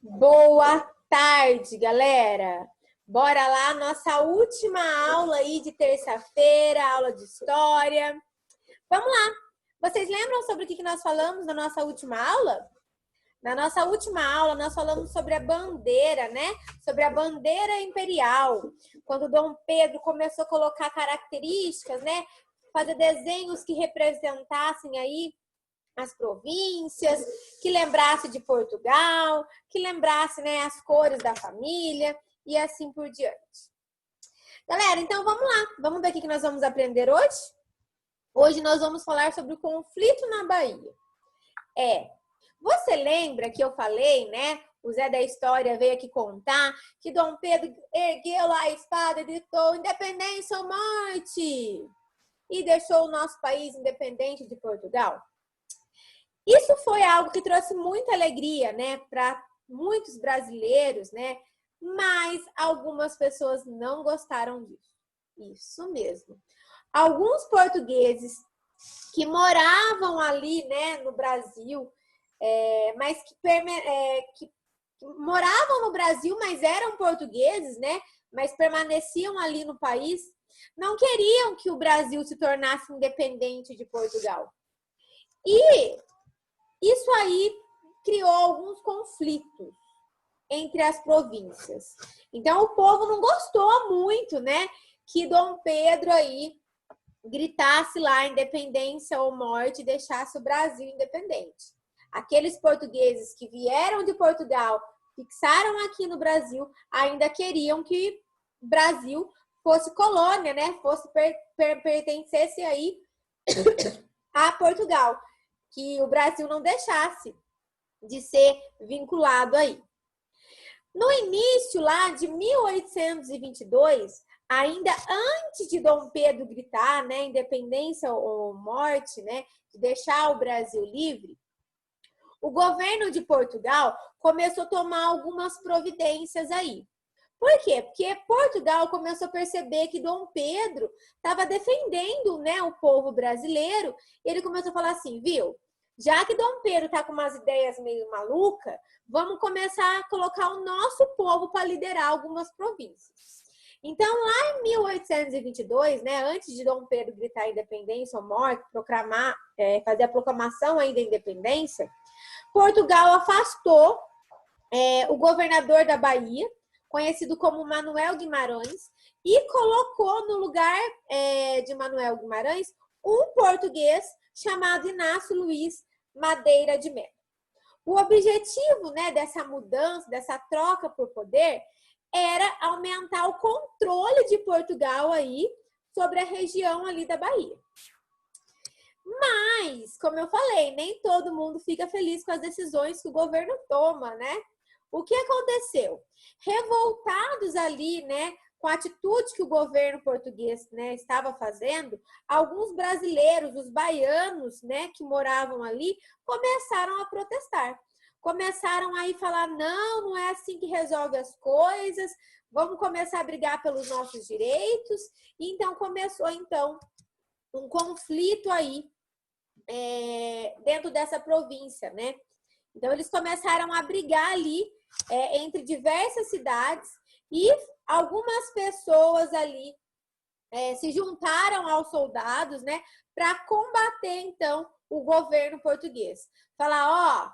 Boa tarde, galera! Bora lá, nossa última aula aí de terça-feira, aula de história. Vamos lá! Vocês lembram sobre o que nós falamos na nossa última aula? Na nossa última aula, nós falamos sobre a bandeira, né? Sobre a bandeira imperial. Quando Dom Pedro começou a colocar características, né? Fazer desenhos que representassem aí as províncias, que lembrasse de Portugal, que lembrasse, né, as cores da família e assim por diante. Galera, então vamos lá. Vamos ver o que nós vamos aprender hoje? Hoje nós vamos falar sobre o conflito na Bahia. Você lembra que eu falei, né? O Zé da História veio aqui contar que Dom Pedro ergueu lá a espada e gritou: independência ou morte! E deixou o nosso país independente de Portugal. Isso foi algo que trouxe muita alegria, né, para muitos brasileiros, né? Mas algumas pessoas não gostaram disso. Isso mesmo. Alguns portugueses que moravam ali, né, no Brasil, mas que moravam no Brasil, mas eram portugueses, né? Mas permaneciam ali no país, não queriam que o Brasil se tornasse independente de Portugal. E isso aí criou alguns conflitos entre as províncias. Então, o povo não gostou muito, né, que Dom Pedro aí gritasse lá independência ou morte e deixasse o Brasil independente. Aqueles portugueses que vieram de Portugal, fixaram aqui no Brasil, ainda queriam que o Brasil fosse colônia, né, pertencesse aí a Portugal, que o Brasil não deixasse de ser vinculado aí. No início lá de 1822, ainda antes de Dom Pedro gritar, né, independência ou morte, né, de deixar o Brasil livre, o governo de Portugal começou a tomar algumas providências aí. Por quê? Porque Portugal começou a perceber que Dom Pedro estava defendendo, né, o povo brasileiro. E ele começou a falar assim, viu? Já que Dom Pedro está com umas ideias meio malucas, vamos começar a colocar o nosso povo para liderar algumas províncias. Então, lá em 1822, né, antes de Dom Pedro gritar independência ou morte, fazer a proclamação aí da independência, Portugal afastou o governador da Bahia, conhecido como Manuel Guimarães, e colocou no lugar de Manuel Guimarães um português chamado Inácio Luiz Madeira de Mello. O objetivo, né, dessa mudança, dessa troca por poder, era aumentar o controle de Portugal aí sobre a região ali da Bahia. Mas, como eu falei, nem todo mundo fica feliz com as decisões que o governo toma, né? O que aconteceu? Revoltados ali, né, com a atitude que o governo português, né, estava fazendo, alguns brasileiros, os baianos, né, que moravam ali, começaram a protestar. Começaram a falar, não, não é assim que resolve as coisas, vamos começar a brigar pelos nossos direitos. E então começou um conflito aí dentro dessa província, né? Então eles começaram a brigar ali entre diversas cidades e algumas pessoas ali se juntaram aos soldados, né, para combater então o governo português. Falar, ó,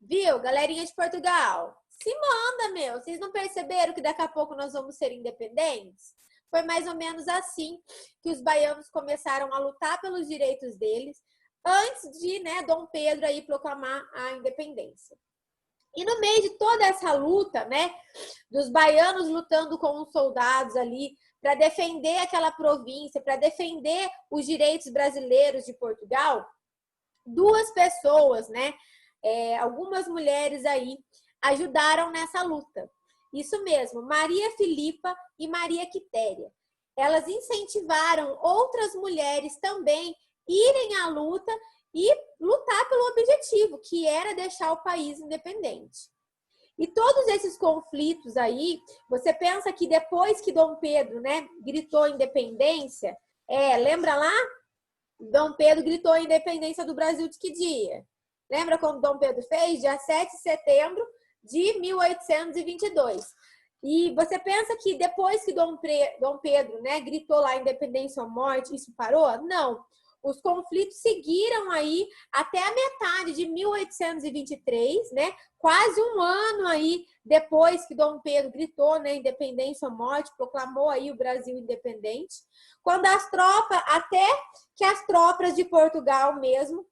viu, galerinha de Portugal, se manda, meu, vocês não perceberam que daqui a pouco nós vamos ser independentes? Foi mais ou menos assim que os baianos começaram a lutar pelos direitos deles antes de, né, Dom Pedro aí proclamar a independência. E no meio de toda essa luta, né, dos baianos lutando com os soldados ali para defender aquela província, para defender os direitos brasileiros de Portugal, duas pessoas, né, algumas mulheres aí ajudaram nessa luta. Isso mesmo, Maria Filipa e Maria Quitéria. Elas incentivaram outras mulheres também irem à luta e lutar pelo objetivo, que era deixar o país independente. E todos esses conflitos aí, você pensa que depois que Dom Pedro, né, gritou independência, lembra lá? Dom Pedro gritou a independência do Brasil de que dia? Lembra quando Dom Pedro fez? Dia 7 de setembro de 1822. E você pensa que depois que Dom Pedro, né, gritou lá independência ou morte, isso parou? Não. Os conflitos seguiram aí até a metade de 1823, né? Quase um ano aí depois que Dom Pedro gritou, né, independência ou morte, proclamou aí o Brasil independente. Quando até que as tropas de Portugal mesmo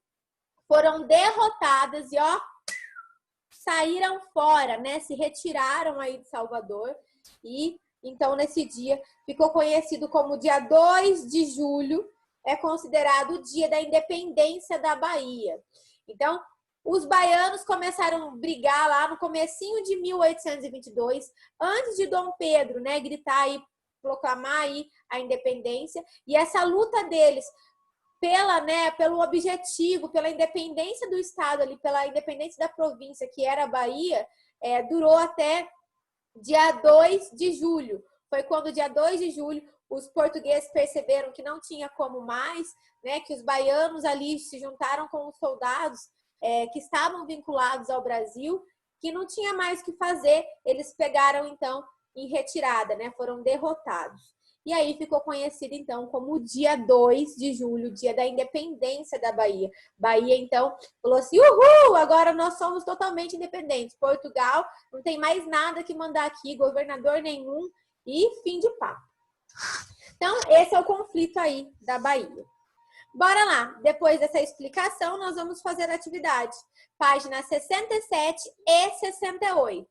foram derrotadas e, ó, saíram fora, né? Se retiraram aí de Salvador. E então, nesse dia, ficou conhecido como dia 2 de julho, é considerado o dia da independência da Bahia. Então, os baianos começaram a brigar lá no comecinho de 1822, antes de Dom Pedro, né, gritar e proclamar aí a independência. E essa luta deles pelo objetivo, pela independência do estado ali, pela independência da província, que era a Bahia, durou até dia 2 de julho. Foi quando, dia 2 de julho, os portugueses perceberam que não tinha como mais, né, que os baianos ali se juntaram com os soldados que estavam vinculados ao Brasil, que não tinha mais o que fazer. Eles pegaram, então, em retirada, né, foram derrotados. E aí ficou conhecido, então, como o dia 2 de julho, dia da independência da Bahia. Bahia, então, falou assim, uhul, agora nós somos totalmente independentes. Portugal não tem mais nada que mandar aqui, governador nenhum, e fim de papo. Então, esse é o conflito aí da Bahia. Bora lá, depois dessa explicação, nós vamos fazer a atividade. Páginas 67 e 68.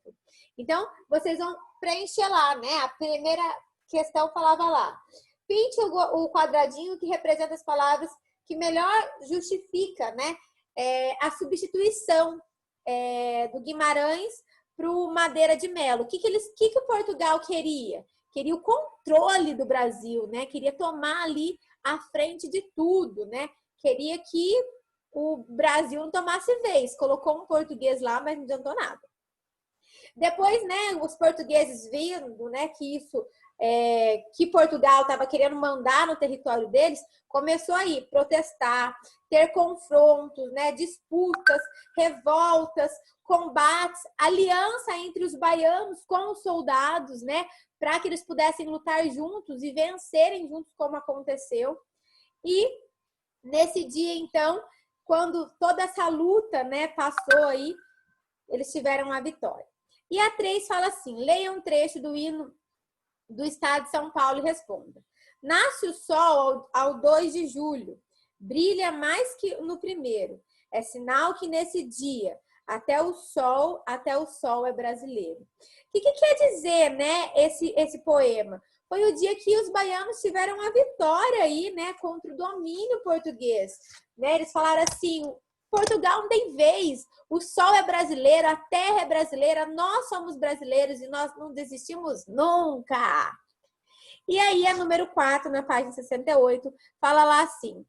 Então, vocês vão preencher lá, né? A primeira questão falava lá. Pinte o quadradinho que representa as palavras que melhor justifica, né, a substituição do Guimarães para o Madeira de Melo. O que o Portugal queria? Queria o controle do Brasil, né? Queria tomar ali a frente de tudo, né? Queria que o Brasil não tomasse vez. Colocou um português lá, mas não adiantou nada. Depois, né, os portugueses vindo, né, que Portugal estava querendo mandar no território deles, começou aí protestar, ter confrontos, né, disputas, revoltas, combates, aliança entre os baianos com os soldados, né, para que eles pudessem lutar juntos e vencerem juntos, como aconteceu. E nesse dia, então, quando toda essa luta, né, passou aí, eles tiveram a vitória. E a 3 fala assim, leia um trecho do hino do estado de São Paulo e responda. Nasce o sol ao 2 de julho, brilha mais que no primeiro. É sinal que nesse dia, até o sol é brasileiro. O que quer dizer, né, esse poema? Foi o dia que os baianos tiveram a vitória aí, né, contra o domínio português. Né? Eles falaram assim, Portugal não tem vez, o sol é brasileiro, a terra é brasileira, nós somos brasileiros e nós não desistimos nunca. E aí, a número 4, na página 68, fala lá assim,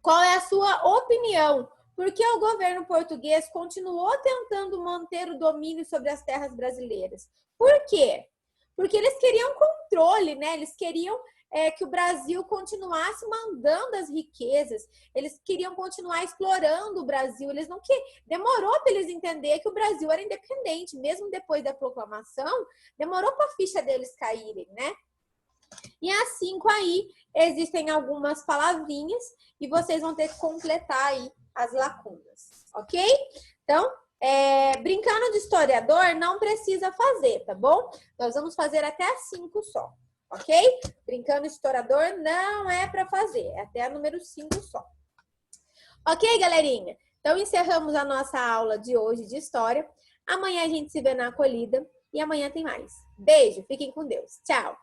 qual é a sua opinião? Por que o governo português continuou tentando manter o domínio sobre as terras brasileiras? Por quê? Porque eles queriam controle, né? Eles queriam que o Brasil continuasse mandando as riquezas, eles queriam continuar explorando o Brasil, eles não demorou para eles entender que o Brasil era independente, mesmo depois da proclamação, demorou para a ficha deles caírem, né? E às 5 aí, existem algumas palavrinhas e vocês vão ter que completar aí as lacunas, ok? Então, brincando de historiador, não precisa fazer, tá bom? Nós vamos fazer até as 5 só. Ok? Brincando de historiador não é para fazer, é até a número 5 só. Ok, galerinha? Então, encerramos a nossa aula de hoje de história. Amanhã a gente se vê na acolhida e amanhã tem mais. Beijo, fiquem com Deus. Tchau!